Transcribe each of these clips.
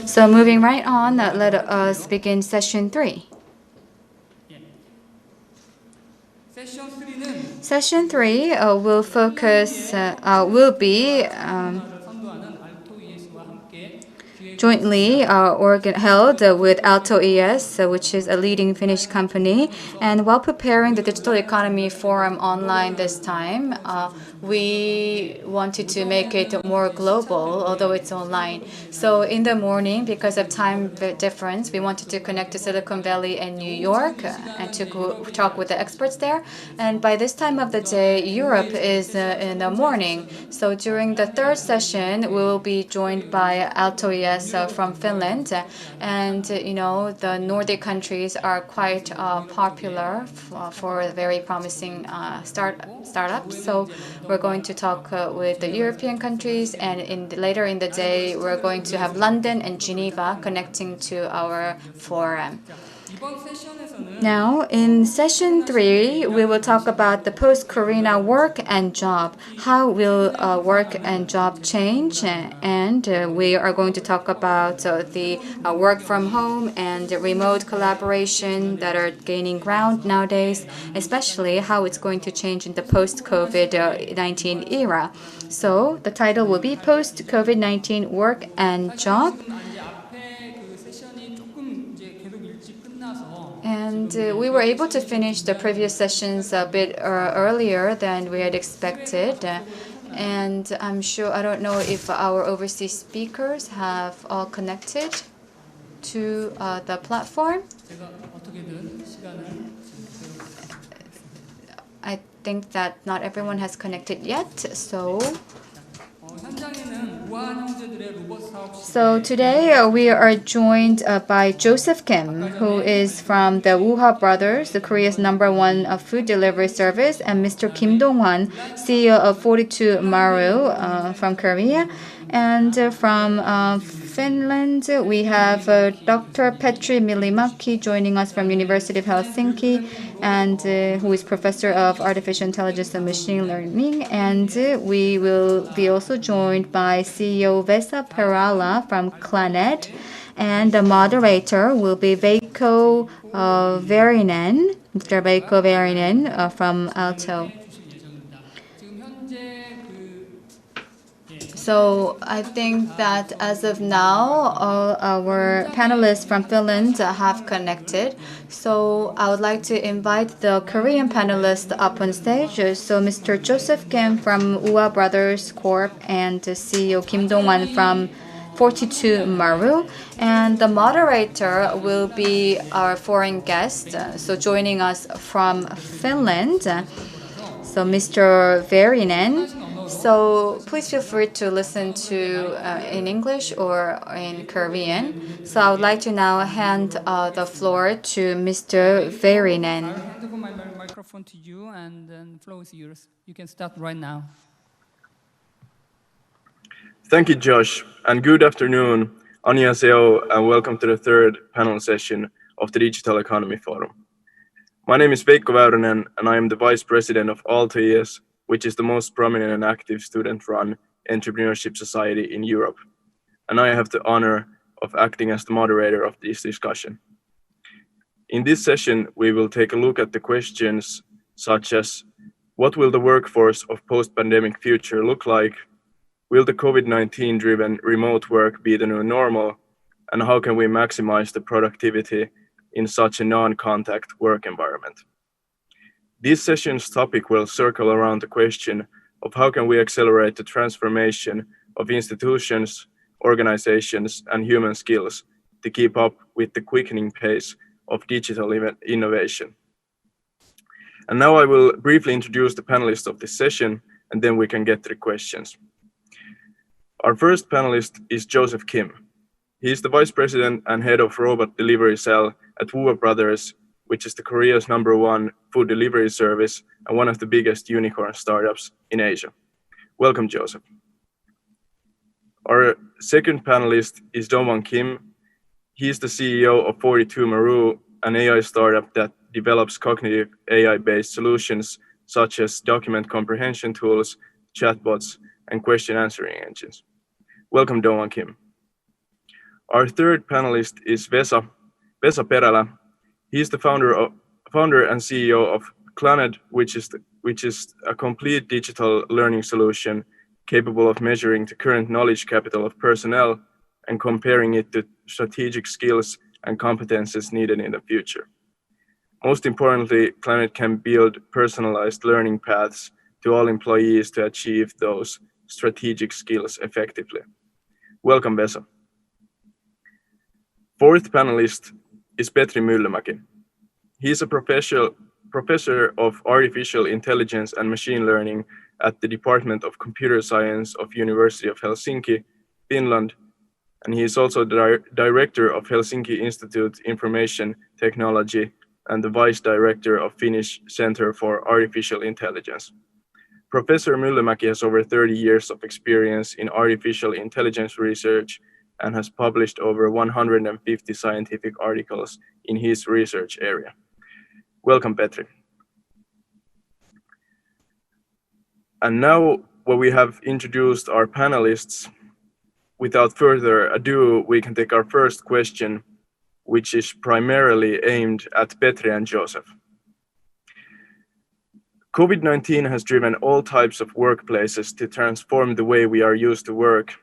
So moving right on, let us begin session 3. Session 3 will be jointly held with Aalto ES, which is a leading Finnish company. And while preparing the Digital Economy Forum online this time, we wanted to make it more global, although it's online. So in the morning, because of time difference, we wanted to connect to Silicon Valley and New York and to talk with the experts there. And by this time of the day, Europe is in the morning. So during the third session, we will be joined by Aalto ES from Finland. And, the Nordic countries are quite popular for very promising startups. So we're going to talk with the European countries, and later in the day, we're going to have London and Geneva connecting to our forum. Now, in session 3, we will talk about the post-corona work and job. How will work and job change? And we are going to talk about the work from home and remote collaboration that are gaining ground nowadays, especially how it's going to change in the post-COVID-19 era. So the title will be Post-COVID-19 Work and Job. And we were able to finish the previous sessions a bit earlier than we had expected. And I don't know if our overseas speakers have all connected to the platform. I think that not everyone has connected yet, So today we are joined by Joseph Kim, who is from the Wuha Brothers, the Korea's #1 food delivery service, and Mr. Kim Dong-hwan, CEO of 42 Maru from Korea. And from Finland, we have Dr. Petri Milimaki joining us from University of Helsinki, and who is professor of artificial intelligence and machine learning. And we will be also joined by CEO Vesa Perala from Clanet, and the moderator will be Veikko Verinen, Mr. Veikko Verinen from Aalto. So I think that as of now, all our panelists from Finland have connected. So I would like to invite the Korean panelists up on stage. So Mr. Joseph Kim from Ua Brothers Corp and CEO Kim Dong-hwan from 42 Maru. And the moderator will be our foreign guest, so joining us from Finland. So Mr. Verinen. So please feel free to listen to in English or in Korean. So I would like to now hand the floor to Mr. Verinen. I'll hand over my microphone to you, and then the floor is yours. You can start right now. Thank you, Josh, and good afternoon. Annyeonghaseyo, and welcome to the third panel session of the Digital Economy Forum. My name is Veikko Väyrynen, and I am the Vice President of Aalto ES, which is the most prominent and active student-run entrepreneurship society in Europe. And I have the honor of acting as the moderator of this discussion. In this session, we will take a look at the questions such as, what will the workforce of post-pandemic future look like? Will the COVID-19-driven remote work be the new normal? And how can we maximize the productivity in such a non-contact work environment? This session's topic will circle around the question of how can we accelerate the transformation of institutions, organizations, and human skills to keep up with the quickening pace of digital innovation. And now I will briefly introduce the panelists of this session, and then we can get to the questions. Our first panelist is Joseph Kim. He is the Vice President and Head of Robot Delivery Cell at Ua Brothers, which is the Korea's #1 food delivery service and one of the biggest unicorn startups in Asia. Welcome, Joseph. Our second panelist is Dong-hwan Kim. He is the CEO of 42 Maru, an AI startup that develops cognitive AI-based solutions such as document comprehension tools, chatbots, and question answering engines. Welcome, Dong-hwan Kim. Our third panelist is Vesa Perälä. He is the founder and CEO of Clannad, which is a complete digital learning solution capable of measuring the current knowledge capital of personnel and comparing it to strategic skills and competences needed in the future. Most importantly, Clannad can build personalized learning paths to all employees to achieve those strategic skills effectively. Welcome, Vesa. Fourth panelist is Petri Myllymäki. He is a professor of artificial intelligence and machine learning at the Department of Computer Science of University of Helsinki, Finland, and he is also the director of Helsinki Institute Information Technology and the vice director of Finnish Center for Artificial Intelligence. Professor Myllymäki has over 30 years of experience in artificial intelligence research and has published over 150 scientific articles in his research area. Welcome, Petri. And now, when we have introduced our panelists, without further ado, we can take our first question, which is primarily aimed at Petri and Joseph. COVID-19 has driven all types of workplaces to transform the way we are used to work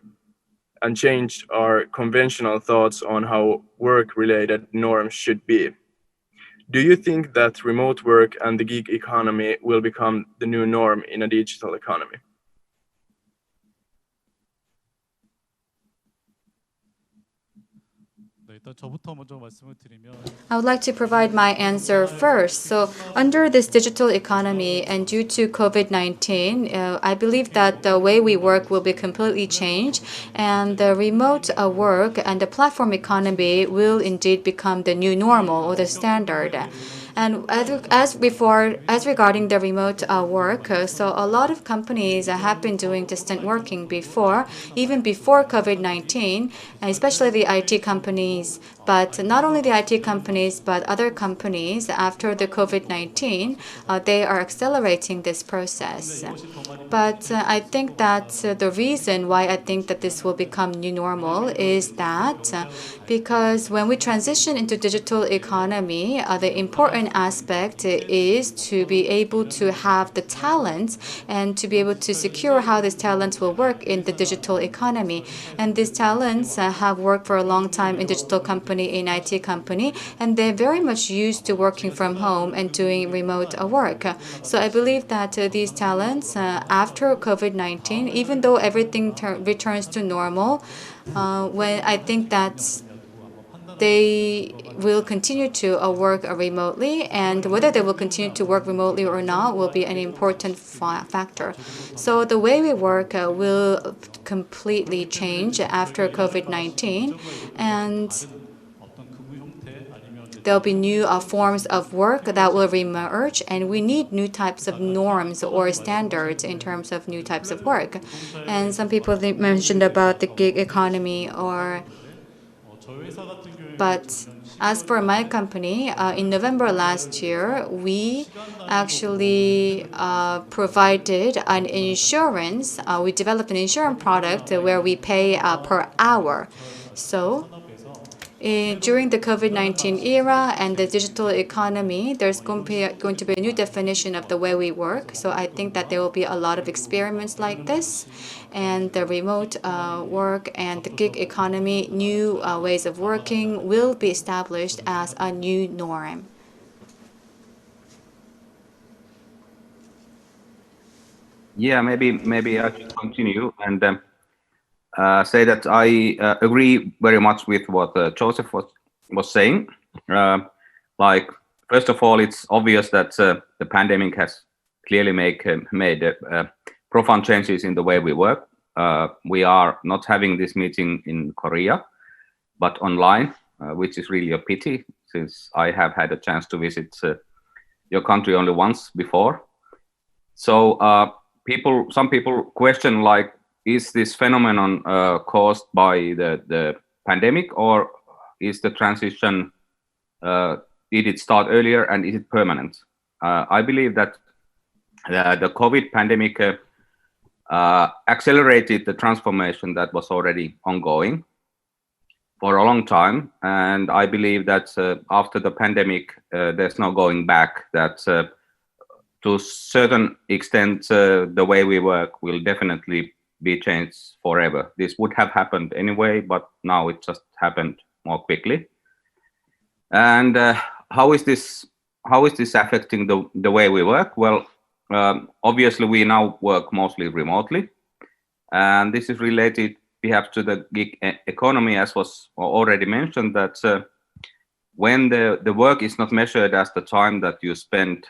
and changed our conventional thoughts on how work-related norms should be. Do you think that remote work and the gig economy will become the new norm in a digital economy? I would like to provide my answer first. So, under this digital economy and due to COVID-19, I believe that the way we work will be completely changed, and the remote work and the platform economy will indeed become the new normal or the standard. And as regarding the remote work, so a lot of companies have been doing distant working before, even before COVID-19, especially the IT companies. But not only the IT companies, but other companies after the COVID-19, they are accelerating this process. But I think that the reason why I think that this will become new normal is that because when we transition into digital economy, the important aspect is to be able to have the talents and to be able to secure how these talents will work in the digital economy. And these talents have worked for a long time in digital company, in IT company, and they're very much used to working from home and doing remote work. So I believe that these talents after COVID-19, even though everything returns to normal, when I think that they will continue to work remotely, and whether they will continue to work remotely or not will be an important factor. So the way we work will completely change after COVID-19, and there'll be new forms of work that will reemerge, and we need new types of norms or standards in terms of new types of work. And some people mentioned about the gig economy but as for my company, in November last year, we actually provided an insurance. We developed an insurance product where we pay per hour. So during the COVID-19 era and the digital economy, there's going to be a new definition of the way we work. So I think that there will be a lot of experiments like this. And the remote work and the gig economy, new ways of working will be established as a new norm. Yeah, maybe I should continue and say that I agree very much with what Joseph was saying. Like, first of all, it's obvious that the pandemic has clearly made profound changes in the way we work. We are not having this meeting in Korea, but online, which is really a pity, since I have had a chance to visit your country only once before. So some people question, like, is this phenomenon caused by the pandemic, or is the transition, did it start earlier and is it permanent? I believe that the COVID pandemic accelerated the transformation that was already ongoing. for a long time, and I believe that after the pandemic, there's no going back. That to a certain extent, the way we work will definitely be changed forever. This would have happened anyway, but now it just happened more quickly. And how is this affecting the way we work? Well, obviously we now work mostly remotely, and this is related perhaps to the gig economy, as was already mentioned, that when the work is not measured as the time that you spend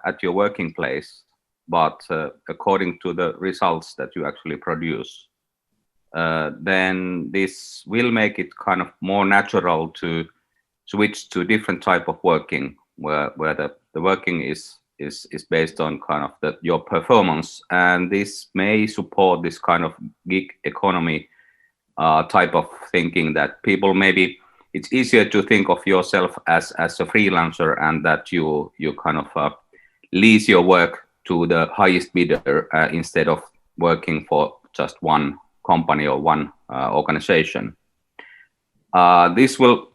at your working place, but according to the results that you actually produce, then this will make it kind of more natural to switch to different type of working, where the working is based on kind of your performance, and this may support this kind of gig economy type of thinking, that people, maybe it's easier to think of yourself as a freelancer, and that you kind of lease your work to the highest bidder instead of working for just one company or one organization. This will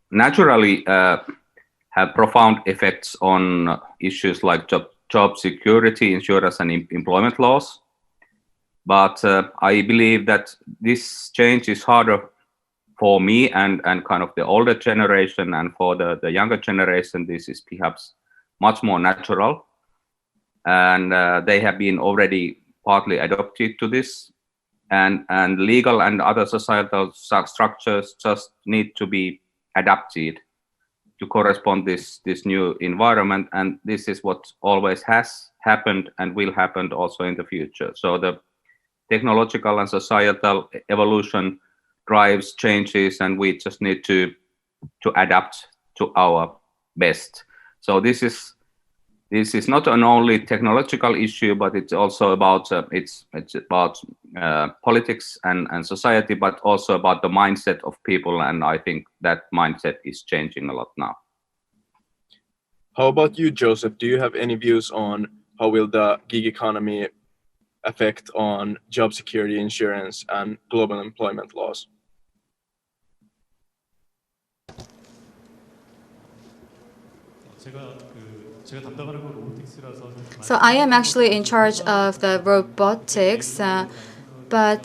naturally have profound effects on issues like job security, insurance, and employment laws. But I believe that this change is harder for me and kind of the older generation, and for the younger generation, this is perhaps much more natural. And they have been already partly adopted to this. And legal and other societal structures just need to be adapted to correspond this new environment, and this is what always has happened and will happen also in the future. So the technological and societal evolution drives changes, and we just need to adapt to our best. So this is not an only technological issue, but it's also about it's about politics and society, but also about the mindset of people, and I think that mindset is changing a lot now. How about you, Joseph? Do you have any views on how will the gig economy affect on job security, insurance, and global employment laws? So I am actually in charge of the robotics, but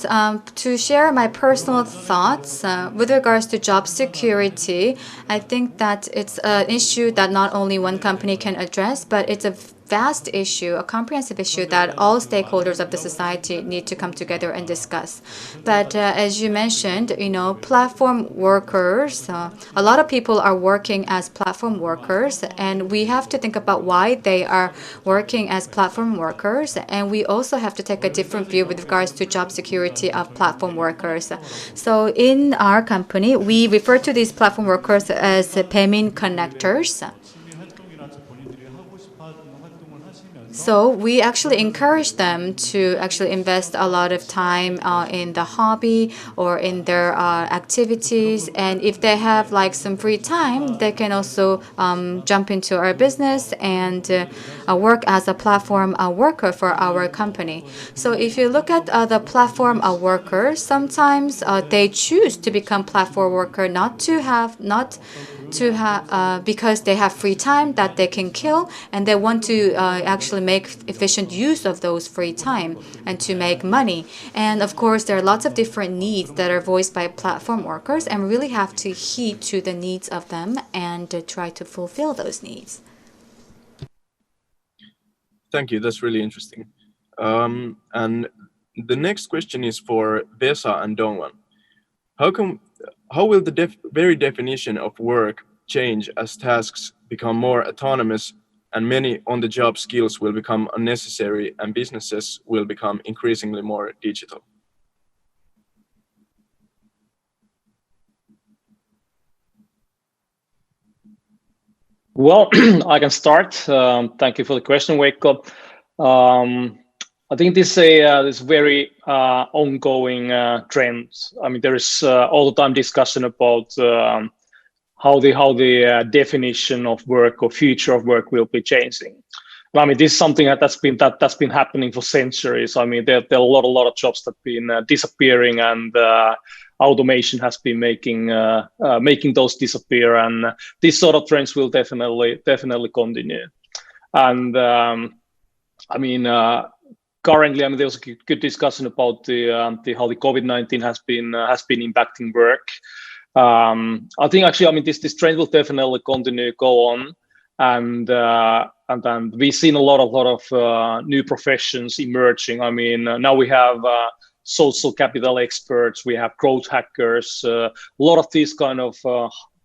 to share my personal thoughts with regards to job security, I think that it's an issue that not only one company can address, but it's a vast issue, a comprehensive issue that all stakeholders of the society need to come together and discuss. But as you mentioned, platform workers, a lot of people are working as platform workers, and we have to think about why they are working as platform workers, and we also have to take a different view with regards to job security of platform workers. So in our company, we refer to these platform workers as payment connectors. So we actually encourage them to actually invest a lot of time in the hobby or in their activities. And if they have like some free time, they can also jump into our business and work as a platform worker for our company. So if you look at the platform workers, sometimes they choose to become platform worker because they have free time that they can kill, and they want to actually make efficient use of those free time and to make money. And of course, there are lots of different needs that are voiced by platform workers, and really have to heed to the needs of them and try to fulfill those needs. Thank you. That's really interesting. And the next question is for Vesa and Dongwan. How will the very definition of work change as tasks become more autonomous and many on-the-job skills will become unnecessary and businesses will become increasingly more digital? Well, I can start. Thank you for the question, Veikko. I think this is very ongoing trend. I mean, there is all the time discussion about how the definition of work or future of work will be changing. I mean, this is something that's been happening for centuries. I mean, there are a lot of jobs that have been disappearing, and automation has been making those disappear. And these sort of trends will definitely continue. And I mean, currently, I mean, there was a good discussion about how the COVID-19 has been impacting work. I think actually, I mean, this trend will definitely continue, go on, and then we've seen a lot of new professions emerging. I mean, now we have social capital experts, we have growth hackers, a lot of these kind of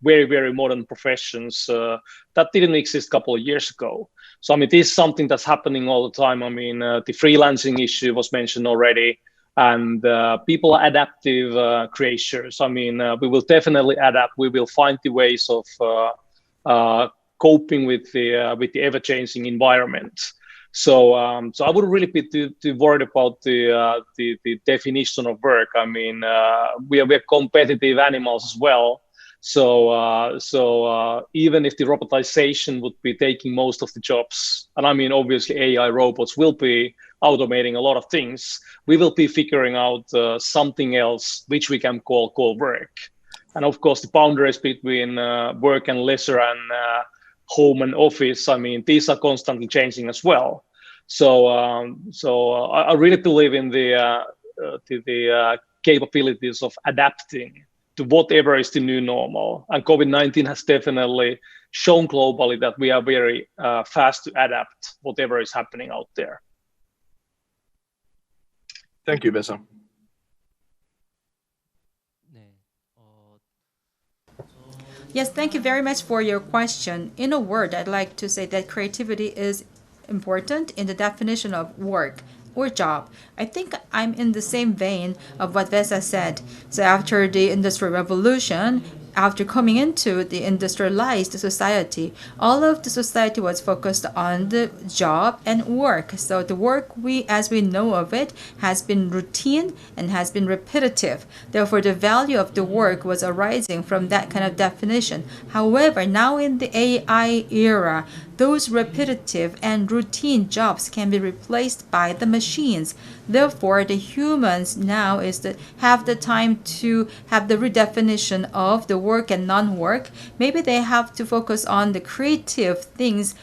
very modern professions that didn't exist a couple of years ago. So I mean, this is something that's happening all the time. I mean, the freelancing issue was mentioned already. And people are adaptive creatures. I mean, we will definitely adapt. We will find the ways of coping with the ever-changing environment. So I wouldn't really be too worried about the definition of work. I mean, we are competitive animals as well. So even if the robotization would be taking most of the jobs, and I mean, obviously AI robots will be automating a lot of things, we will be figuring out something else which we can call work. And of course, the boundaries between work and leisure and home and office, I mean, these are constantly changing as well. So I really believe in the capabilities of adapting to whatever is the new normal. And COVID-19 has definitely shown globally that we are very fast to adapt whatever is happening out there. Thank you, Vesa. Yes, thank you very much for your question. In a word, I'd like to say that creativity is important in the definition of work or job. I think I'm in the same vein of what Vesa said. So after the Industrial Revolution, after coming into the industrialized society, all of the society was focused on the job and work. So the work, as we know of it, has been routine and has been repetitive. Therefore, the value of the work was arising from that kind of definition. However, now in the AI era, those repetitive and routine jobs can be replaced by the machines. Therefore, the humans now have the time to have the redefinition of the work and non-work. Maybe they have to focus on the creative things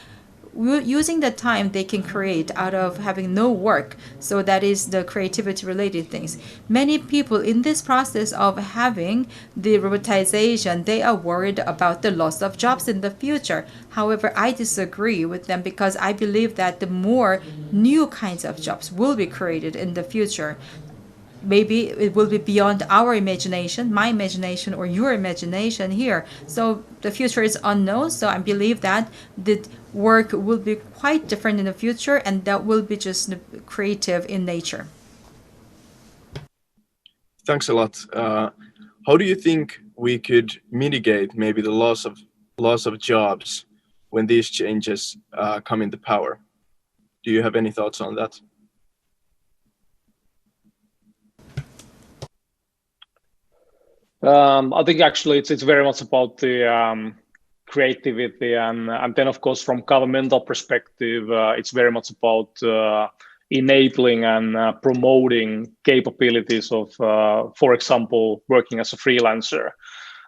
using the time they can create out of having no work. So that is the creativity related things. Many people in this process of having the robotization, they are worried about the loss of jobs in the future. However, I disagree with them because I believe that the more new kinds of jobs will be created in the future. Maybe it will be beyond our imagination, my imagination or your imagination here. So the future is unknown. So I believe that the work will be quite different in the future, and that will be just creative in nature. Thanks a lot. How do you think we could mitigate maybe the loss of jobs when these changes come into power? Do you have any thoughts on that? I think actually it's very much about the creativity, and then of course from governmental perspective, it's very much about enabling and promoting capabilities of, for example, working as a freelancer.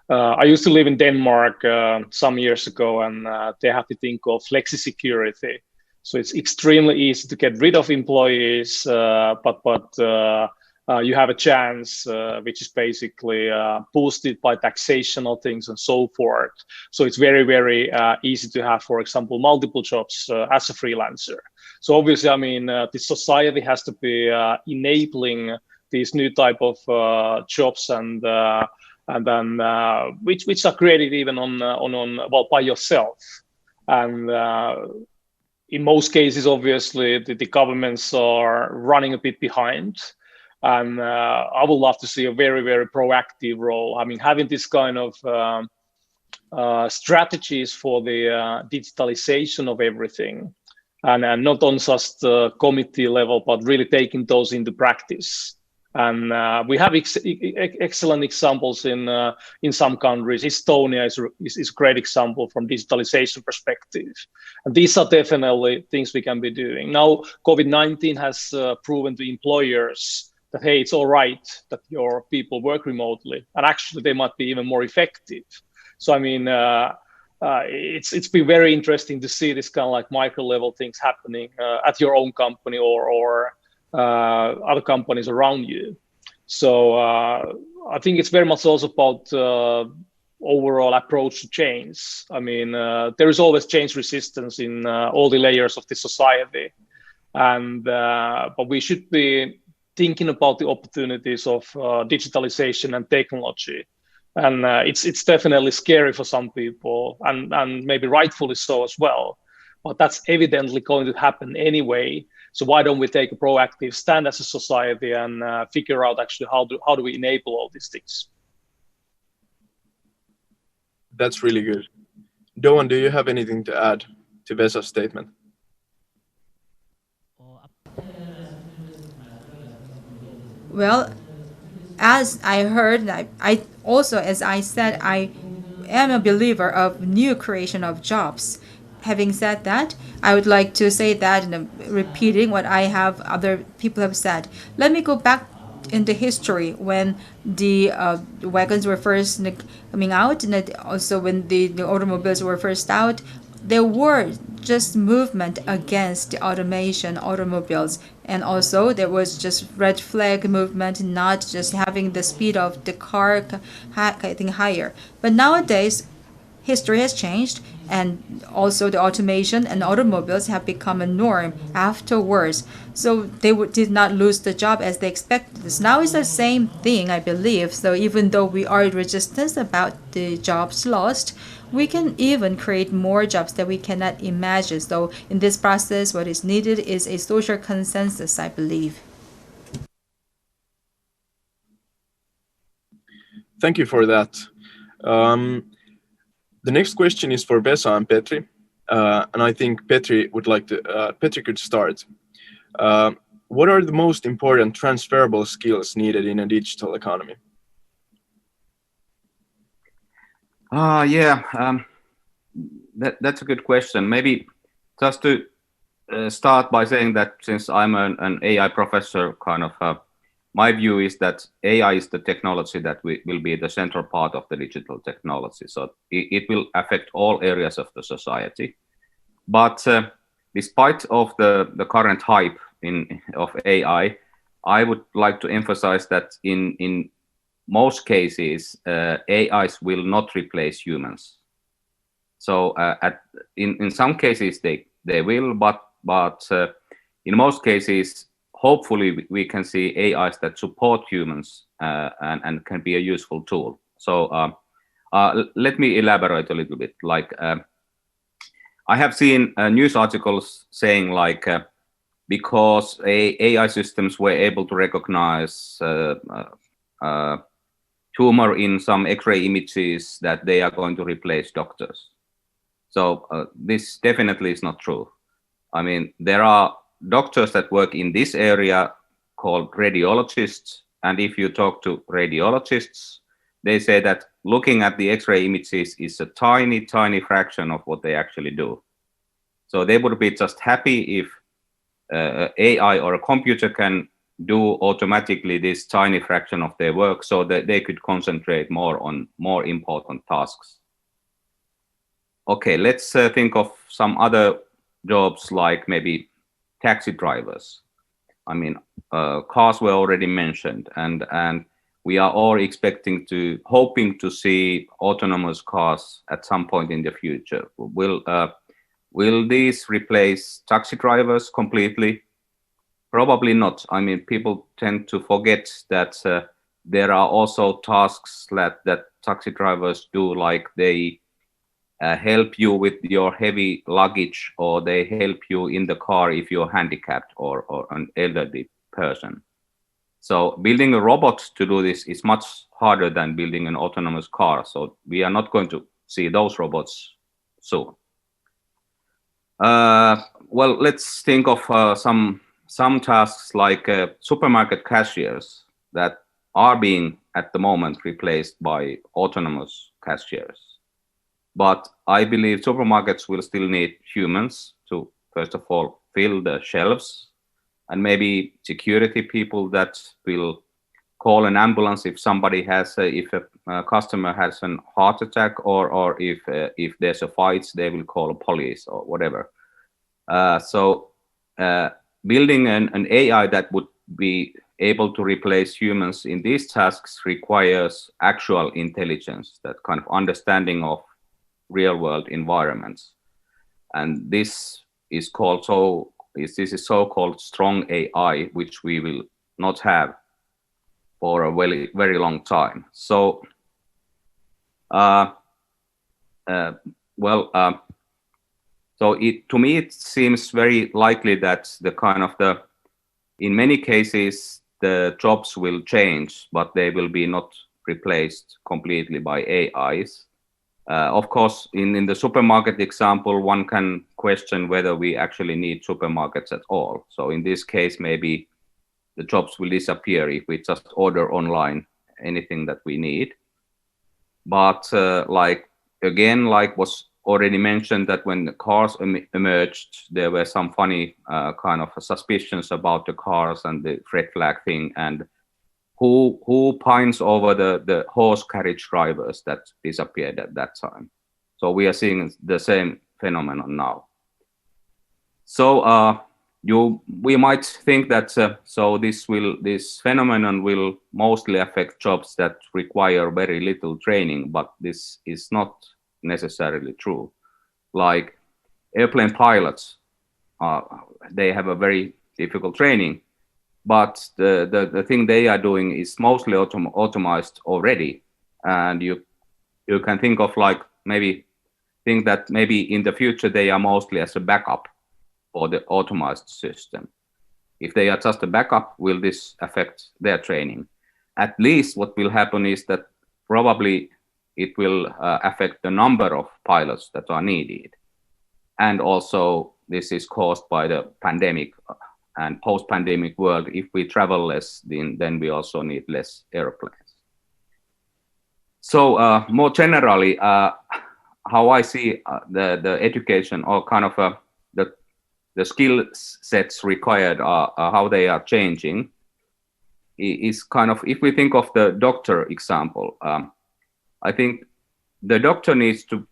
I used to live in Denmark some years ago, and they have to think of flexi security. So it's extremely easy to get rid of employees, but you have a chance, which is basically boosted by taxational things and so forth. So it's very easy to have, for example, multiple jobs as a freelancer. So obviously, I mean, the society has to be enabling these new type of jobs, and then which are created even on by yourself. And in most cases, obviously, the governments are running a bit behind. And I would love to see a very proactive role. I mean, having this kind of strategies for the digitalization of everything, and not on just committee level, but really taking those into practice. And we have excellent examples in some countries. Estonia is a great example from digitalization perspective. And these are definitely things we can be doing. Now, COVID-19 has proven to employers that, hey, it's all right that your people work remotely. And actually, they might be even more effective. So, I mean, it's been very interesting to see this kind of like micro level things happening at your own company or other companies around you. So I think it's very much also about overall approach to change. I mean, there is always change resistance in all the layers of the society, and but we should be thinking about the opportunities of digitalization and technology. And it's definitely scary for some people, and maybe rightfully so as well. But that's evidently going to happen anyway. So why don't we take a proactive stand as a society and figure out actually how do we enable all these things? That's really good. Doan, do you have anything to add to Vesa's statement? Well, as I heard, I also, as I said, I am a believer of new creation of jobs. Having said that, I would like to say that, and repeating what I have other people have said. Let me go back into history when the wagons were first coming out, and also when the automobiles were first out. There were just movement against the automation automobiles, and also there was just red flag movement, not just having the speed of the car getting higher. But nowadays history has changed, and also the automation and automobiles have become a norm afterwards. So they did not lose the job as they expected. This now is the same thing, I believe. So even though we are resistant about the jobs lost, we can even create more jobs that we cannot imagine. So in this process, what is needed is a social consensus, I believe. Thank you for that. The next question is for Vesa and Petri, and I think Petri could start. What are the most important transferable skills needed in a digital economy? That's a good question. Maybe just to start by saying that since I'm an AI professor, kind of my view is that AI is the technology that will be the central part of the digital technology. So it will affect all areas of the society. But despite of the current hype of AI, I would like to emphasize that in most cases, AIs will not replace humans. So in some cases they will, but in most cases, hopefully we can see AIs that support humans and can be a useful tool. So let me elaborate a little bit. Like I have seen news articles saying like because AI systems were able to recognize tumor in some X-ray images that they are going to replace doctors. So this definitely is not true. I mean, there are doctors that work in this area called radiologists. And if you talk to radiologists, they say that looking at the X-ray images is a tiny, tiny fraction of what they actually do. So they would be just happy if AI or a computer can do automatically this tiny fraction of their work so that they could concentrate more on more important tasks. Okay, let's think of some other jobs like maybe taxi drivers. I mean, cars were already mentioned, and we are all hoping to see autonomous cars at some point in the future. Will these replace taxi drivers completely? Probably not. I mean, people tend to forget that there are also tasks that taxi drivers do, like they help you with your heavy luggage, or they help you in the car if you're handicapped or an elderly person. So building a robot to do this is much harder than building an autonomous car. So we are not going to see those robots soon. Well, let's think of some tasks like supermarket cashiers. that are being at the moment replaced by autonomous cashiers. But I believe supermarkets will still need humans to, first of all, fill the shelves, and maybe security people that will call an ambulance if somebody has if a customer has a heart attack, or if there's a fight, they will call a police or whatever. So building an AI that would be able to replace humans in these tasks requires actual intelligence, that kind of understanding of real world environments. And this is called so-called strong AI, which we will not have for a very, very long time. So, so to me, it seems very likely that in many cases, the jobs will change, but they will be not replaced completely by AIs. Of course, in the supermarket example, one can question whether we actually need supermarkets at all. So in this case, maybe the jobs will disappear if we just order online anything that we need. But like was already mentioned, that when the cars emerged, there were some funny kind of suspicions about the cars and the red flag thing, and who pines over the horse carriage drivers that disappeared at that time. So we are seeing the same phenomenon now. So we might think that so this phenomenon will mostly affect jobs that require very little training, but this is not necessarily true. Like airplane pilots, they have a very difficult training, but the thing they are doing is mostly automized already, and you can think of maybe in the future they are mostly as a backup for the automized system. If they are just a backup, will this affect their training? At least what will happen is that probably it will affect the number of pilots that are needed. And also this is caused by the pandemic and post-pandemic world. If we travel less, then we also need less airplanes. So more generally, how I see the education, or kind of the skill sets required, how they are changing, is kind of, if we think of the doctor example, I think the doctor needs to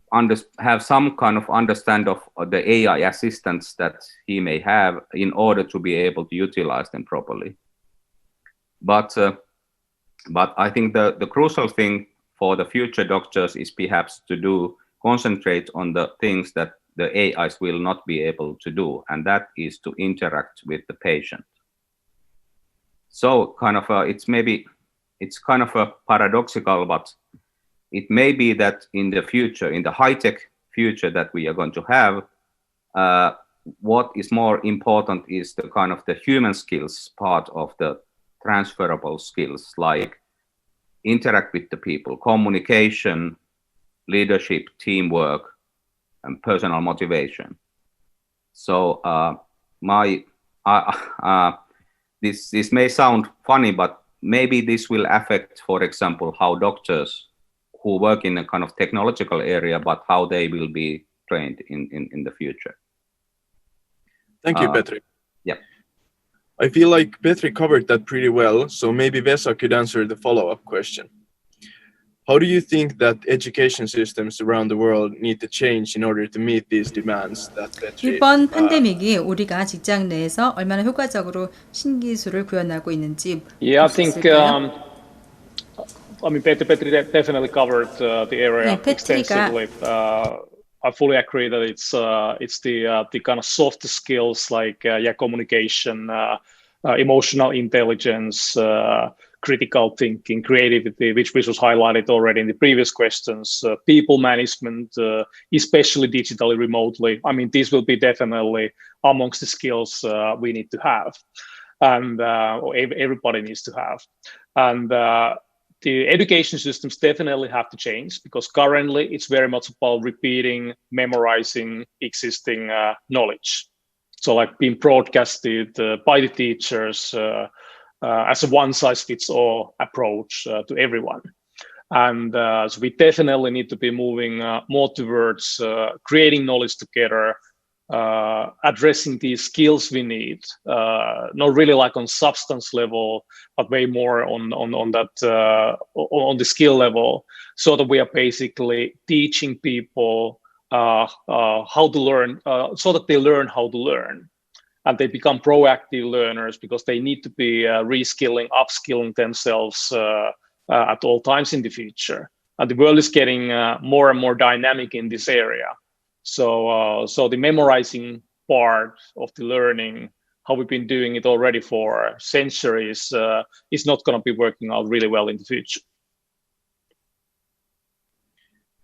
have some kind of understand of the AI assistants that he may have in order to be able to utilize them properly. But I think the crucial thing for the future doctors is perhaps to concentrate on the things that the AIs will not be able to do, and that is to interact with the patient. So kind of it's kind of a paradoxical, but it may be that in the future, in the high-tech future that we are going to have, what is more important is the kind of the human skills part of the transferable skills, like interact with the people, communication, leadership, teamwork, and personal motivation. So this may sound funny, but maybe this will affect, for example, how doctors who work in a kind of technological area, but how they will be trained in the future. Thank you, Petri. Yeah. I feel like Petri covered that pretty well, so maybe Vesa could answer the follow-up question. How do you think that education systems around the world need to change in order to meet these demands that Petri... 이번 팬데믹이 우리가 직장 내에서 얼마나 효과적으로 신기술을 구현하고 있는지 Yeah, I 볼수 think 있을까요? I mean, Petri definitely covered the area 네, 페트리가 extensively. I fully agree that it's the kind of soft skills like communication, emotional intelligence, critical thinking, creativity, which was highlighted already in the previous questions, people management, especially digitally, remotely. I mean, these will be definitely amongst the skills we need to have, and or everybody needs to have. And the education systems definitely have to change, because currently it's very much about repeating, memorizing existing knowledge. So like being broadcasted by the teachers, as a one-size-fits-all approach to everyone. And so we definitely need to be moving more towards creating knowledge together, addressing these skills we need, not really like on substance level, but way more on that on the skill level, so that we are basically teaching people how to learn, so that they learn how to learn, and they become proactive learners because they need to be reskilling, upskilling themselves at all times in the future. And the world is getting more and more dynamic in this area. So the memorizing part of the learning, how we've been doing it already for centuries, is not going to be working out really well in the future.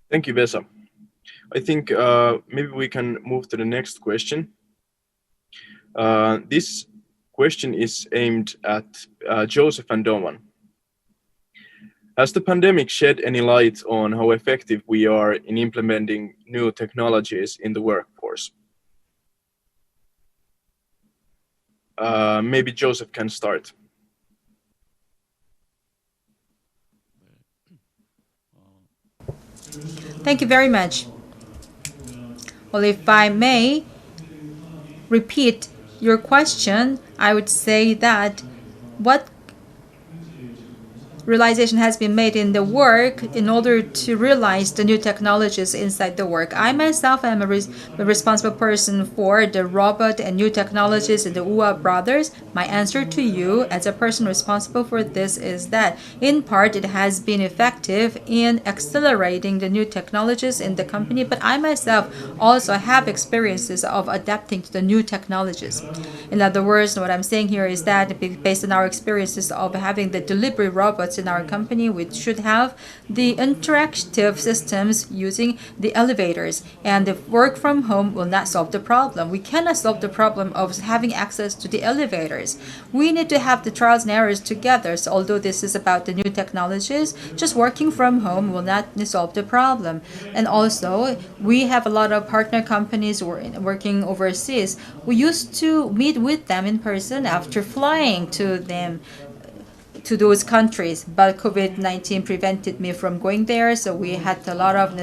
Thank you, Vesa. I think maybe we can move to the next question. This question is aimed at Joseph and Doman. Has the pandemic shed any light on how effective we are in implementing new technologies in the workforce? Maybe Joseph can start. Thank you very much. Well, if I may repeat your question, I would say that what realization has been made in the work in order to realize the new technologies inside the work. I myself am a responsible person for the robot and new technologies in the UA Brothers. My answer to you as a person responsible for this is that in part it has been effective in accelerating the new technologies in the company, but I myself also have experiences of adapting to the new technologies. In other words, what I'm saying here is that based on our experiences of having the delivery robots in our company, we should have the interactive systems using the elevators, and if work from home will not solve the problem. We cannot solve the problem of having access to the elevators. We need to have the trials and errors together. So although this is about the new technologies, just working from home will not solve the problem. And also we have a lot of partner companies working overseas. We used to meet with them in person after flying to them, to those countries, but COVID-19 prevented me from going there, so we had a lot of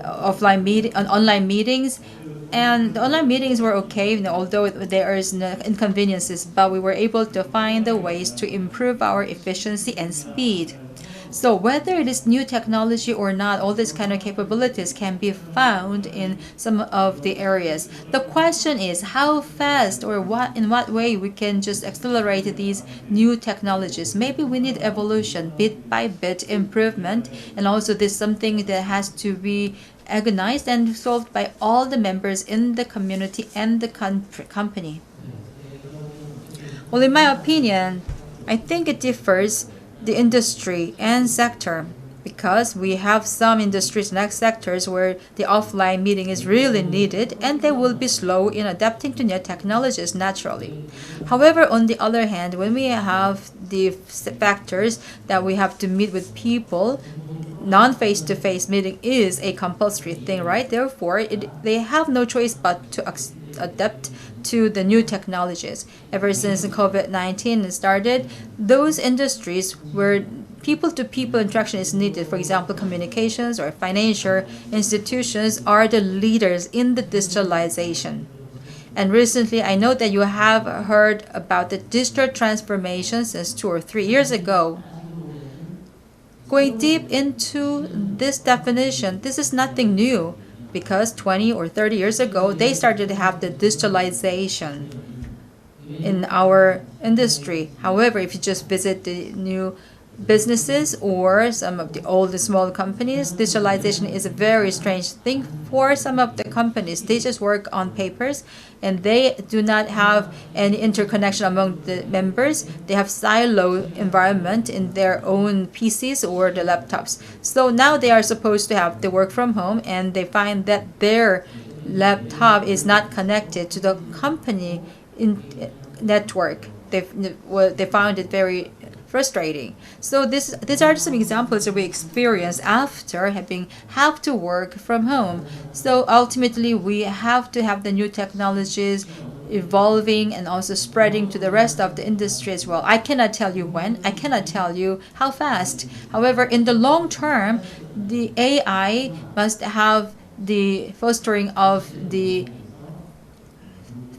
online meetings, and the online meetings were okay, although there is inconveniences, but we were able to find the ways to improve our efficiency and speed. So whether it is new technology or not, all these kind of capabilities can be found in some of the areas. The question is how fast or in what way we can just accelerate these new technologies. Maybe we need evolution, bit by bit improvement, and also this is something that has to be agonized and solved by all the members in the community and the company. Well, in my opinion, I think it differs the industry and sector, because we have some industries and sectors where the offline meeting is really needed and they will be slow in adapting to new technologies naturally. However, on the other hand, when we have the factors that we have to meet with people, non-face-to-face meeting is a compulsory thing, right? Therefore, they have no choice but to adapt to the new technologies. Ever since COVID-19 started, those industries where people-to-people interaction is needed, for example, communications or financial institutions, are the leaders in the digitalization. And recently, I know that you have heard about the digital transformation since 2 or 3 years ago. Going deep into this definition, this is nothing new, because 20 or 30 years ago, they started to have the digitalization in our industry. However, if you just visit the new businesses or some of the old small companies, digitalization is a very strange thing for some of the companies. They just work on papers and they do not have any interconnection among the members. They have silo environment in their own PCs or the laptops. So now they are supposed to have the work from home, and they find that their laptop is not connected to the company network. They found it very frustrating. So these are some examples that we experience after have to work from home. So ultimately, we have to have the new technologies evolving and also spreading to the rest of the industry as well. I cannot tell you when, I cannot tell you how fast. However, in the long term, the AI must have the fostering of the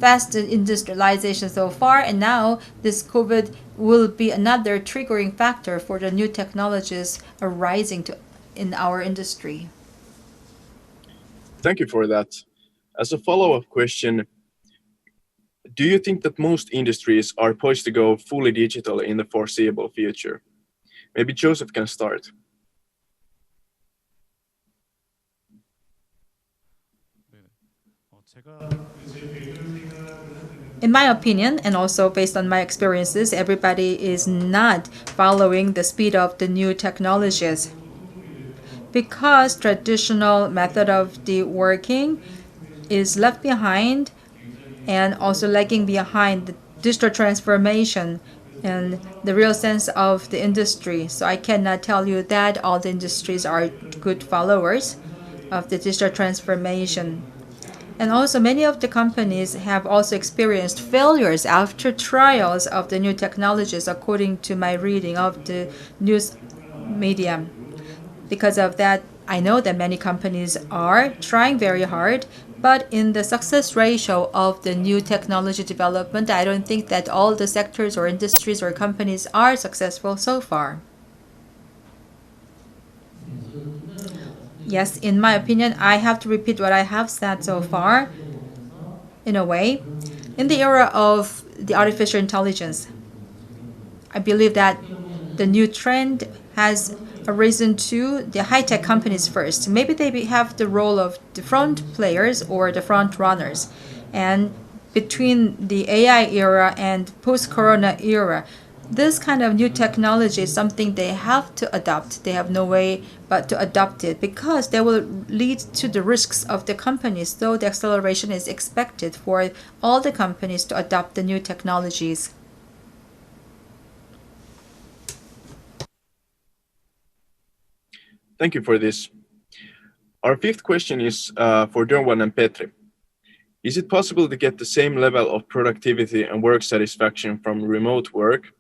fast industrialization so far, and now this COVID will be another triggering factor for the new technologies arising in our industry. Thank you for that. As a follow-up question, do you think that most industries are poised to go fully digital in the foreseeable future? Maybe Joseph can start. In my opinion, and also based on my experiences, everybody is not following the speed of the new technologies, because traditional method of the working is left behind and also lagging behind the digital transformation and the real sense of the industry. So I cannot tell you that all the industries are good followers of the digital transformation. And also many of the companies have also experienced failures after trials of the new technologies, according to my reading of the news media. Because of that, I know that many companies are trying very hard, but in the success ratio of the new technology development, I don't think that all the sectors or industries or companies are successful so far. Yes, in my opinion, I have to repeat what I have said so far. In a way, in the era of the artificial intelligence, I believe that the new trend has arisen to the high-tech companies first. Maybe they have the role of the front players or the front runners. And between the AI era and post-corona era, this kind of new technology is something they have to adopt. They have no way but to adopt it, because they will lead to the risks of the companies. So the acceleration is expected for all the companies to adopt the new technologies. Thank you for this. Our fifth question is for Derwan and Petri. Is it possible to get the same level of productivity and work satisfaction from remote work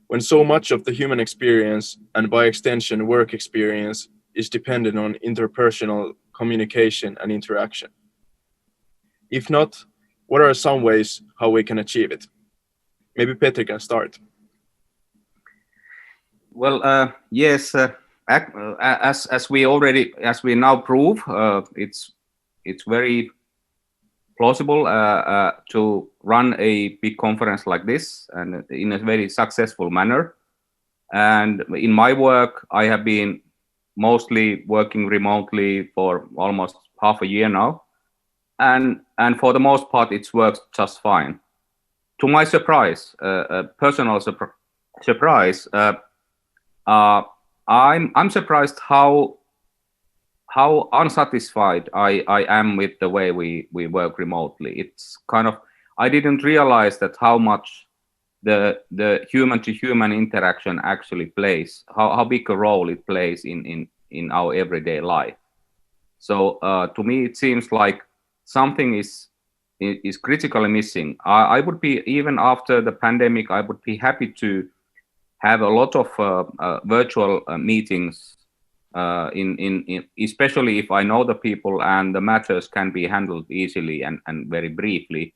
when so much of the human experience, and by extension work experience, is dependent on interpersonal communication and interaction? If not, what are some ways how we can achieve it? Maybe Petri can start. Well, yes, as we now prove, it's very plausible to run a big conference like this and in a very successful manner. And in my work, I have been mostly working remotely for almost half a year now, and for the most part, it's worked just fine. To my surprise, personal surprise, I'm surprised how unsatisfied I am with the way we work remotely. It's kind of, I didn't realize that how much the human to human interaction actually plays, how big a role it plays in our everyday life. So to me, it seems like something is critically missing. I would be, even after the pandemic, I would be happy to have a lot of virtual meetings, especially if I know the people and the matters can be handled easily and very briefly.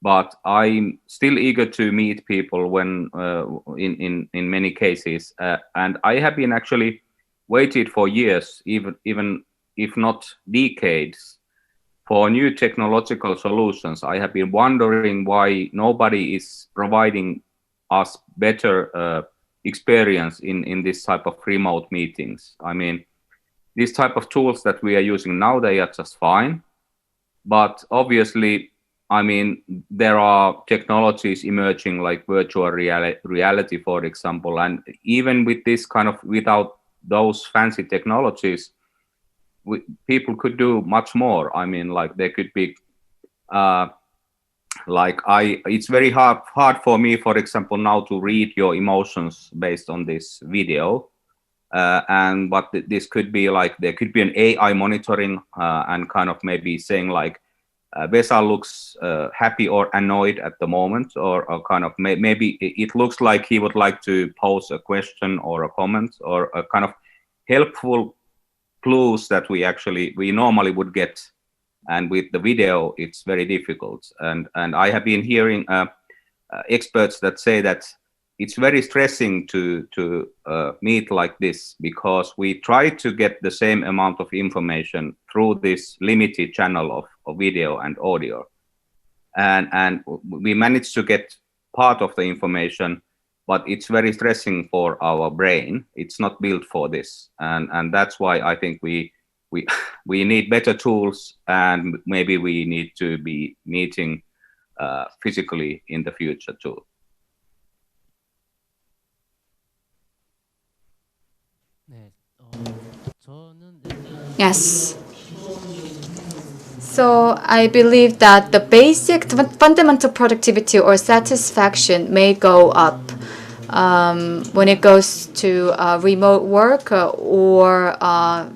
But I'm still eager to meet people when in many cases, and I have been actually waited for years, even if not decades, for new technological solutions. I have been wondering why nobody is providing us better experience in this type of remote meetings. I mean, these type of tools that we are using now, they are just fine. But obviously, I mean, there are technologies emerging like virtual reality, for example. And even with this kind of, without those fancy technologies, people could do much more. I mean, like there could be, it's very hard for me, for example, now to read your emotions based on this video. But this could be like, there could be an AI monitoring and kind of maybe saying like, Vesa looks happy or annoyed at the moment, or kind of maybe it looks like he would like to pose a question or a comment or a kind of helpful clues that we normally would get. And with the video, it's very difficult. And I have been hearing experts that say that it's very stressing to meet like this, because we try to get the same amount of information through this limited channel of video and audio, and we managed to get part of the information, but it's very stressing for our brain. It's not built for this, and that's why I think we need better tools, and maybe we need to be meeting physically in the future too. Yes. So I believe that the basic fundamental productivity or satisfaction may go up when it goes to remote work or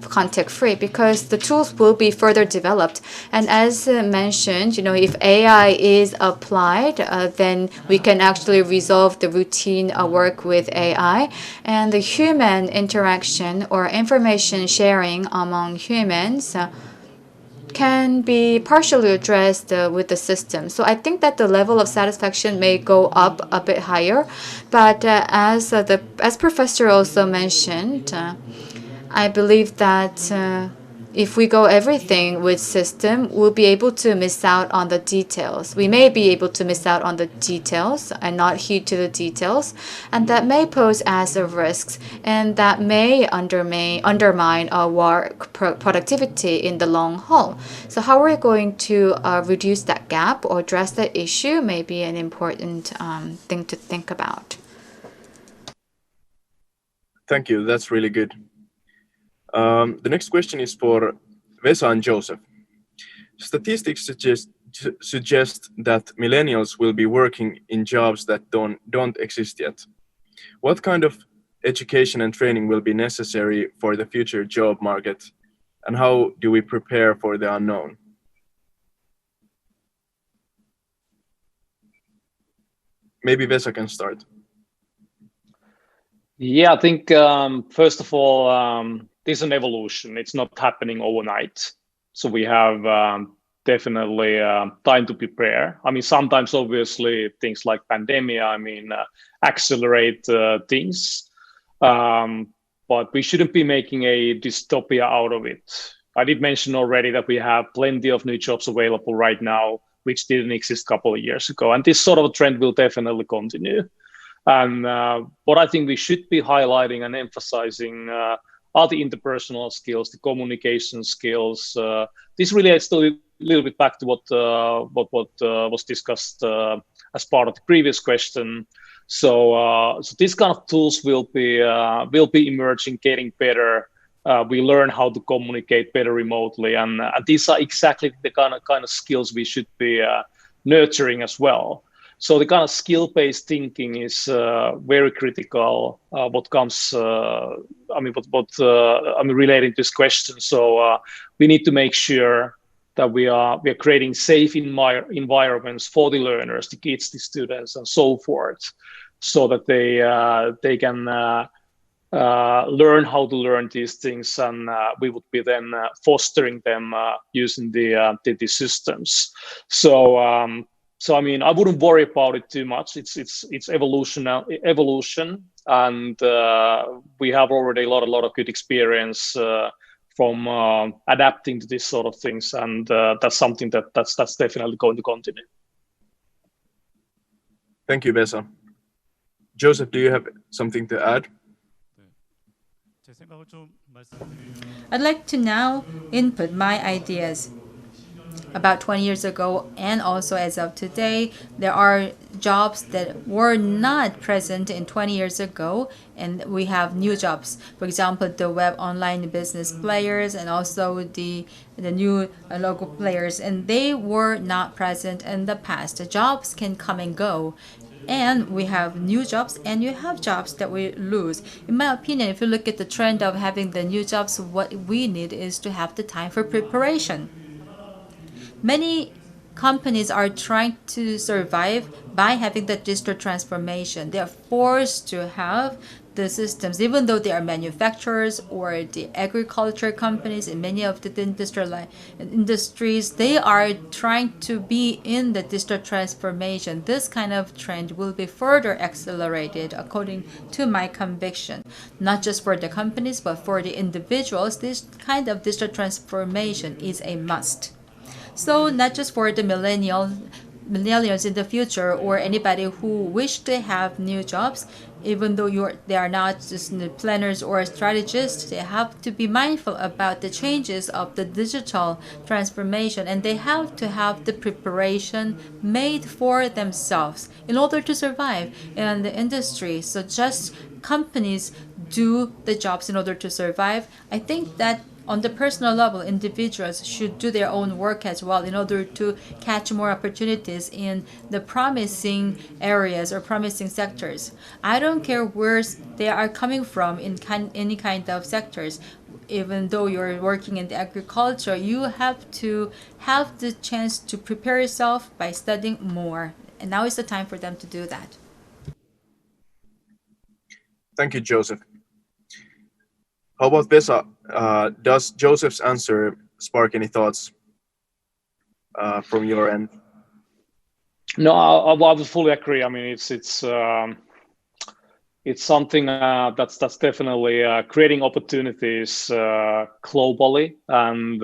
contact-free, because the tools will be further developed. And as mentioned, if AI is applied, then we can actually resolve the routine work with AI, and the human interaction or information sharing among humans can be partially addressed with the system. So I think that the level of satisfaction may go up a bit higher, but as Professor also mentioned, I believe that if we go everything with system, we'll be able to miss out on the details. We may be able to miss out on the details and not heed to the details, and that may pose as a risk, and that may undermine our work productivity in the long haul. So how are we going to reduce that gap or address that issue may be an important thing to think about. Thank you. That's really good. The next question is for Vesa and Joseph. Statistics suggest that millennials will be working in jobs that don't exist yet. What kind of education and training will be necessary for the future job market, and how do we prepare for the unknown? Maybe Vesa can start. Yeah, I think first of all, this is an evolution. It's not happening overnight. So we have definitely time to prepare. I mean, sometimes obviously things like pandemic, accelerate things. But we shouldn't be making a dystopia out of it. I did mention already that we have plenty of new jobs available right now, which didn't exist a couple of years ago. And this sort of trend will definitely continue. And what I think we should be highlighting and emphasizing are the interpersonal skills, the communication skills. This relates to a little bit back to what was discussed as part of the previous question. So these kind of tools will be emerging, getting better. We learn how to communicate better remotely, and these are exactly the kind of skills we should be nurturing as well. So the kind of skill-based thinking is very critical. What comes, relating to this question. So we need to make sure that we are creating safe environments for the learners, the kids, the students, and so forth, so that they can learn how to learn these things, and we would be then fostering them using the systems. So I mean, I wouldn't worry about it too much. It's evolution, and we have already a lot of good experience from adapting to these sort of things, and that's something that's definitely going to continue. Thank you, Vesa. Joseph, do you have something to add? I'd like to now input my ideas. About 20 years ago and also as of today, there are jobs that were not present in 20 years ago, and we have new jobs. For example, the web online business players and also the new local players, and they were not present in the past. The jobs can come and go, and we have new jobs and you have jobs that we lose. In my opinion, if you look at the trend of having the new jobs, what we need is to have the time for preparation. Many companies are trying to survive by having the digital transformation. They are forced to have the systems, even though they are manufacturers or the agriculture companies in many of the industries, they are trying to be in the digital transformation. This kind of trend will be further accelerated according to my conviction, not just for the companies, but for the individuals. This kind of digital transformation is a must. So not just for the millennials in the future or anybody who wish to have new jobs, even though they are not just planners or strategists, they have to be mindful about the changes of the digital transformation, and they have to have the preparation made for themselves in order to survive in the industry. So just companies do the jobs in order to survive. I think that on the personal level, individuals should do their own work as well in order to catch more opportunities in the promising areas or promising sectors. I don't care where they are coming from in any kind of sectors. Even though you're working in the agriculture, you have to have the chance to prepare yourself by studying more. And now is the time for them to do that. Thank you, Joseph. How about Vesa? Does Joseph's answer spark any thoughts from your end? No, I would fully agree. I mean, it's something that's definitely creating opportunities globally, and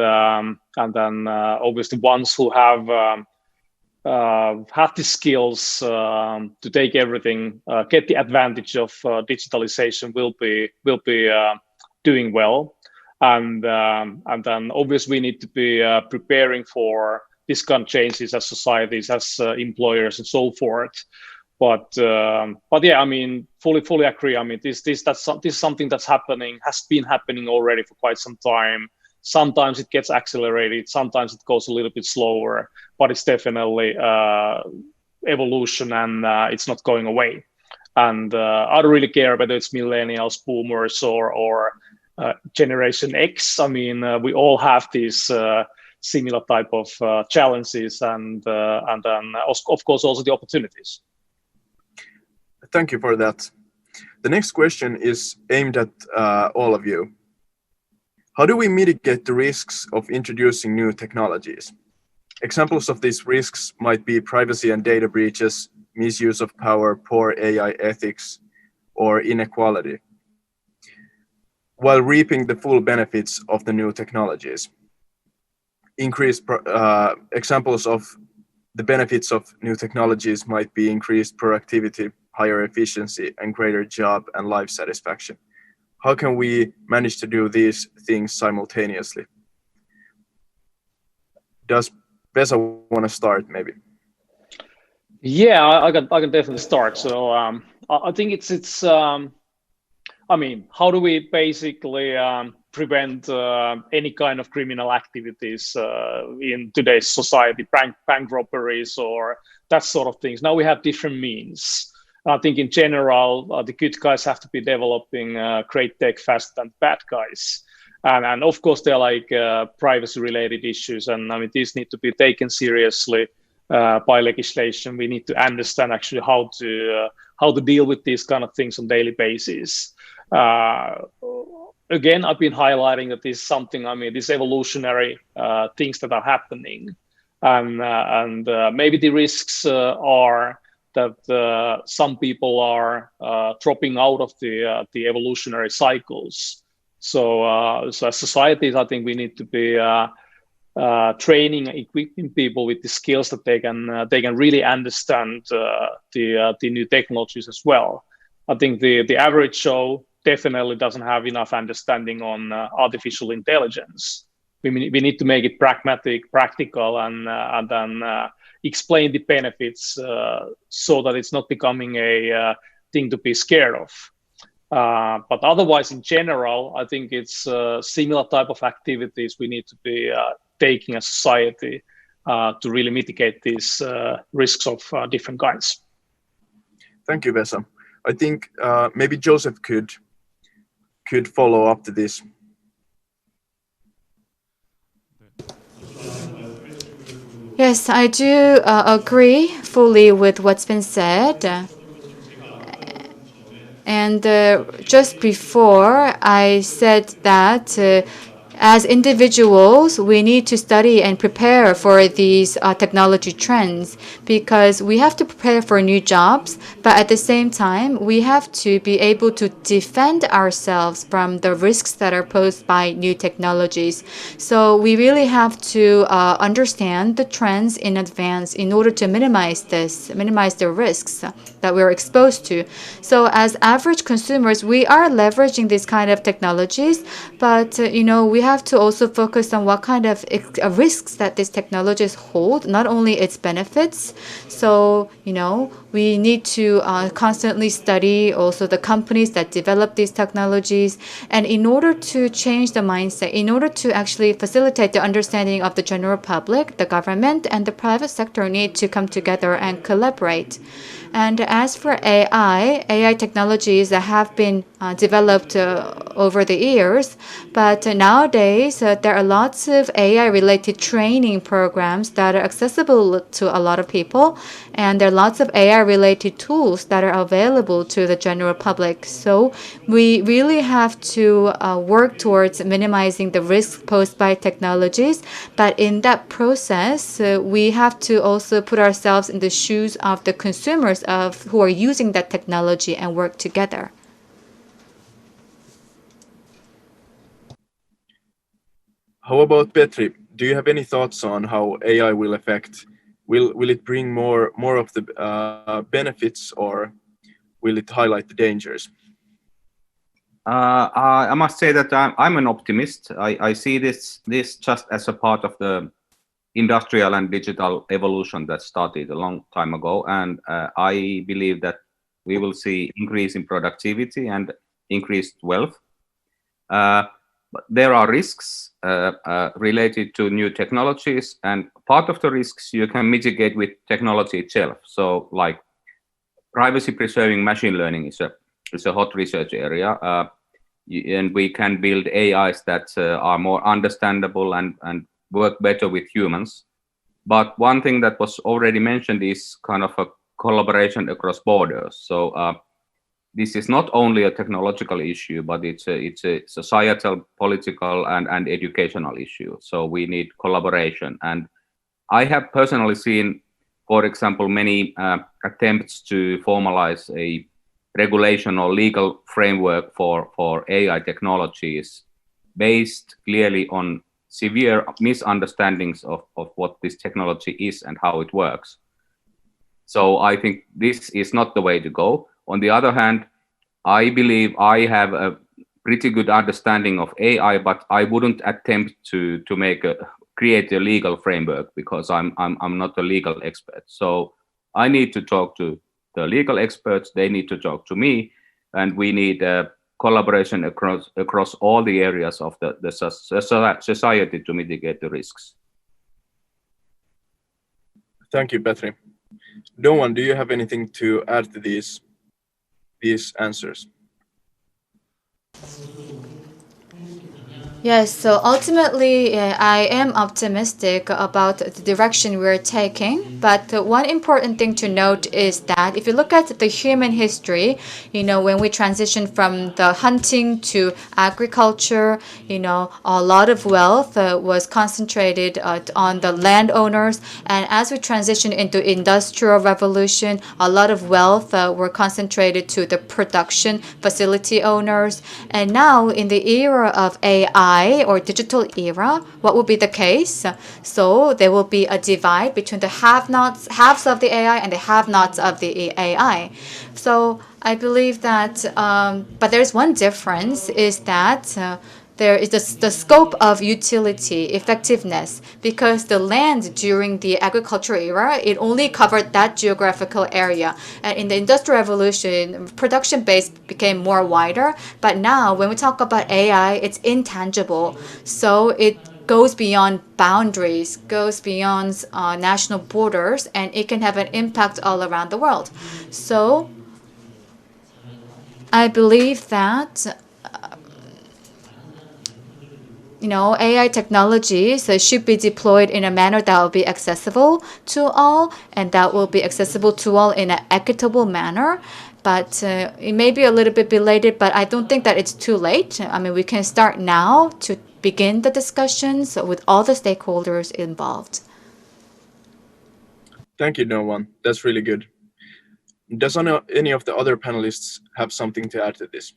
then obviously ones who have the skills to take everything, get the advantage of digitalization will be doing well, and then obviously we need to be preparing for this kind of changes as societies, as employers, and so forth. But yeah, I mean, fully agree. I mean, this is something that's happening, has been happening already for quite some time. Sometimes it gets accelerated, sometimes it goes a little bit slower, but it's definitely evolution, and it's not going away. And I don't really care whether it's millennials, boomers, or Generation X. I mean, we all have these similar type of challenges, and then of course also the opportunities. Thank you for that. The next question is aimed at all of you. How do we mitigate the risks of introducing new technologies? Examples of these risks might be privacy and data breaches, misuse of power, poor AI ethics, or inequality, while reaping the full benefits of the new technologies. Examples of the benefits of new technologies might be increased productivity, higher efficiency, and greater job and life satisfaction. How can we manage to do these things simultaneously? Does Vesa want to start, maybe? Yeah, I can definitely start. So I think it's I mean, how do we basically prevent any kind of criminal activities in today's society, bank robberies or that sort of things? Now we have different means. I think in general, the good guys have to be developing great tech faster than bad guys. And of course, there are like privacy-related issues. And I mean, these need to be taken seriously by legislation. We need to understand actually how to deal with these kind of things on a daily basis. Again, I've been highlighting that this is something, I mean, these evolutionary things that are happening. And maybe the risks are that some people are dropping out of the evolutionary cycles. So as societies, I think we need to be training, equipping people with the skills that they can really understand the new technologies as well. I think the average Joe definitely doesn't have enough understanding on artificial intelligence. We need to make it pragmatic, practical, and then explain the benefits so that it's not becoming a thing to be scared of. But otherwise, in general, I think it's similar type of activities we need to be taking as society to really mitigate these risks of different kinds. Thank you, Vesa. I think maybe Joseph could follow up to this. Yes, I do agree fully with what's been said. And just before, I said that as individuals, we need to study and prepare for these technology trends because we have to prepare for new jobs, but at the same time, we have to be able to defend ourselves from the risks that are posed by new technologies. So we really have to understand the trends in advance in order to minimize the risks that we're exposed to. So as average consumers, we are leveraging these kind of technologies, but we have to also focus on what kind of risks that these technologies hold, not only its benefits. So we need to constantly study also the companies that develop these technologies, and in order to change the mindset, in order to actually facilitate the understanding of the general public, the government and the private sector need to come together and collaborate. And as for AI technologies that have been developed over the years, but nowadays there are lots of AI-related training programs that are accessible to a lot of people, and there are lots of AI-related tools that are available to the general public. So we really have to work towards minimizing the risks posed by technologies, but in that process, we have to also put ourselves in the shoes of the consumers of who are using that technology and work together. How about Petri? Do you have any thoughts on how AI will affect? Will it bring more of the benefits, or will it highlight the dangers? I must say that I'm an optimist. I see this just as a part of the industrial and digital evolution that started a long time ago, and I believe that we will see increase in productivity and increased wealth. But there are risks related to new technologies, and part of the risks you can mitigate with technology itself. So, like privacy preserving machine learning is a hot research area, and we can build AIs that are more understandable and work better with humans. But one thing that was already mentioned is kind of a collaboration across borders. So this is not only a technological issue, but it's a societal, political, and educational issue. So we need collaboration. And I have personally seen, for example, many attempts to formalize a regulation or legal framework for AI technologies based clearly on severe misunderstandings of what this technology is and how it works. So I think this is not the way to go. On the other hand, I believe I have a pretty good understanding of AI, but I wouldn't attempt to create a legal framework because I'm not a legal expert. So I need to talk to the legal experts. They need to talk to me, and we need collaboration across all the areas of the society to mitigate the risks. Thank you, Petri. Doan, do you have anything to add to these answers? Yes, so ultimately, I am optimistic about the direction we're taking. But one important thing to note is that if you look at the human history, when we transition from the hunting to agriculture, a lot of wealth was concentrated on the landowners. And as we transition into industrial revolution, a lot of wealth were concentrated to the production facility owners. And now in the era of AI, or digital era, what will be the case? So there will be a divide between the halves of the AI and the have-nots of the AI. So I believe that, but there's one difference is that there is the scope of utility, effectiveness, because the land during the agricultural era, it only covered that geographical area. And in the Industrial Revolution, production base became more wider. But now, when we talk about AI, it's intangible. So it goes beyond boundaries, goes beyond national borders, and it can have an impact all around the world. So I believe that AI technologies should be deployed in a manner that will be accessible to all, and that will be accessible to all in an equitable manner. But it may be a little bit belated, but I don't think that it's too late. I mean, we can start now to begin the discussions with all the stakeholders involved. Thank you, no one. That's really good. Does any of the other panelists have something to add to this?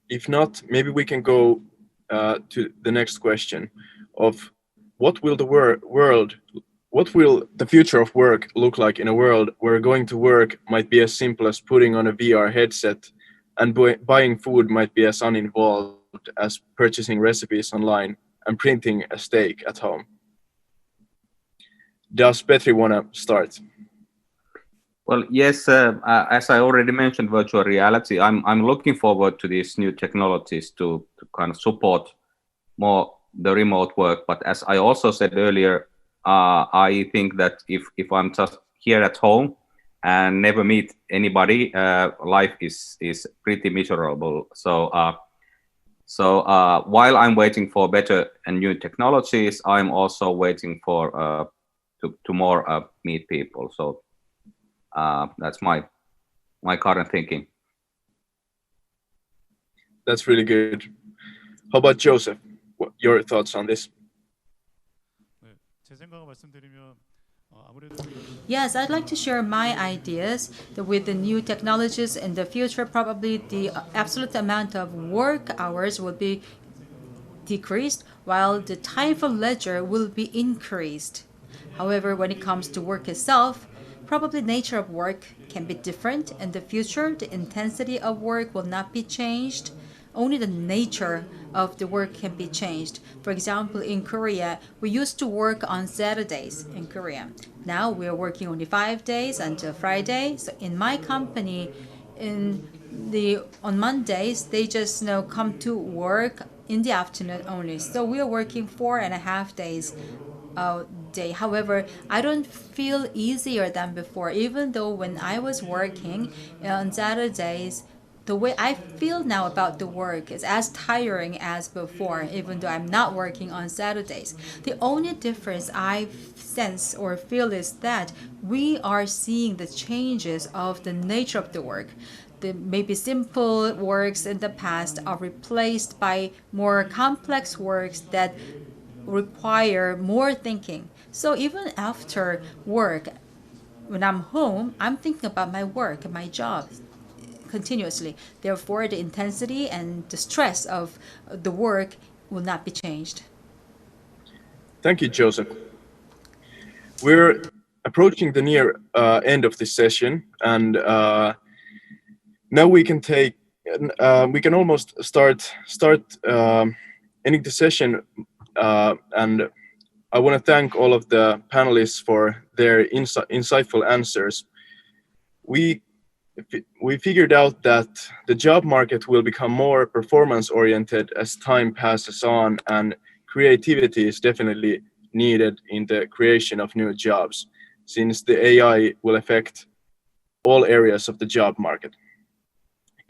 If not, maybe we can go to the next question of what will the future of work look like in a world where going to work might be as simple as putting on a VR headset, and buying food might be as uninvolved as purchasing recipes online and printing a steak at home? Does Petri want to start? Well, yes, as I already mentioned, virtual reality, I'm looking forward to these new technologies to kind of support more the remote work. But as I also said earlier, I think that if I'm just here at home and never meet anybody, life is pretty miserable. So while I'm waiting for better and new technologies, I'm also waiting for to more meet people. So that's my current thinking. That's really good. How about Joseph? What your thoughts on this? Yes, I'd like to share my ideas that with the new technologies in the future, probably the absolute amount of work hours will be decreased while the time for leisure will be increased. However, when it comes to work itself, probably nature of work can be different. In the future, the intensity of work will not be changed. Only the nature of the work can be changed. For example, in Korea, we used to work on Saturdays in Korea. Now we are working only 5 days until Friday. So in my company, on Mondays, they just come to work in the afternoon only. So we are working 4.5 days a day. However, I don't feel easier than before, even though when I was working on Saturdays, the way I feel now about the work is as tiring as before, even though I'm not working on Saturdays. The only difference I sense or feel is that we are seeing the changes of the nature of the work. The maybe simple works in the past are replaced by more complex works that require more thinking. So even after work, when I'm home, I'm thinking about my work, my job continuously. Therefore, the intensity and the stress of the work will not be changed. Thank you, Joseph. We're approaching the near end of this session, and now we can almost start ending the session. And I want to thank all of the panelists for their insightful answers. We figured out that the job market will become more performance oriented as time passes on, and creativity is definitely needed in the creation of new jobs, since the AI will affect all areas of the job market.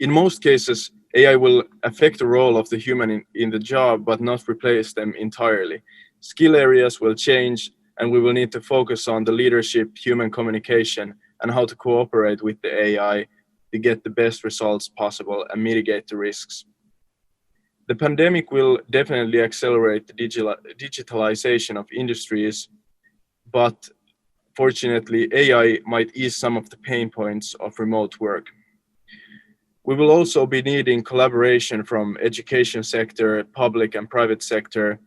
In most cases, AI will affect the role of the human in the job, but not replace them entirely. Skill areas will change, and we will need to focus on the leadership, human communication, and how to cooperate with the AI to get the best results possible and mitigate the risks. The pandemic will definitely accelerate the digitalization of industries, but fortunately, AI might ease some of the pain points of remote work. We will also be needing collaboration from education sector, public and private sector,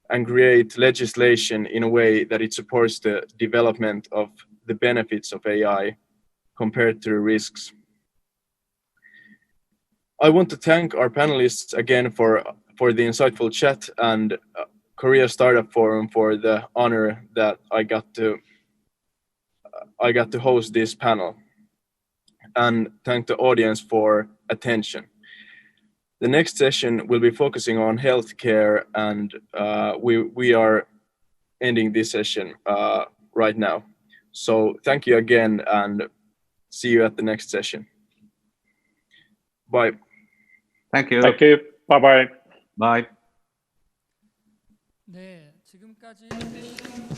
and create legislation in a way that it supports the development of the benefits of AI compared to the risks. I want to thank our panelists again for the insightful chat, and Korea Startup Forum for the honor that I got to host this panel, and thank the audience for attention. The next session will be focusing on healthcare, and we are ending this session right now. So thank you again, and see you at the next session. Bye. Thank you. Thank you. Bye bye. Bye. 네, 지금까지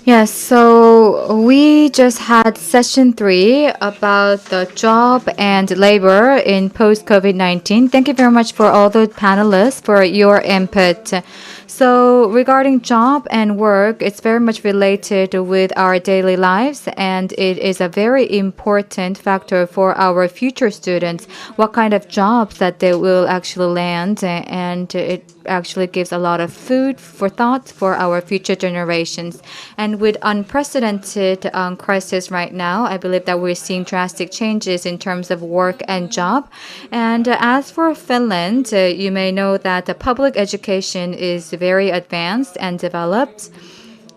Yes, so we just had session 3 about the job and labor in post-COVID-19. Thank you very much for all the panelists for your input. So regarding job and work, it's very much related with our daily lives, and it is a very important factor for our future students, what kind of jobs that they will actually land, and it actually gives a lot of food for thought for our future generations. And with unprecedented crisis right now, I believe that we're seeing drastic changes in terms of work and job. And as for Finland, you may know that the public education is very advanced and developed.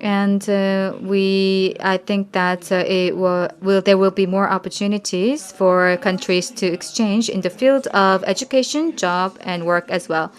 And I think that there will be more opportunities for countries to exchange in the field of education, job, and work as well.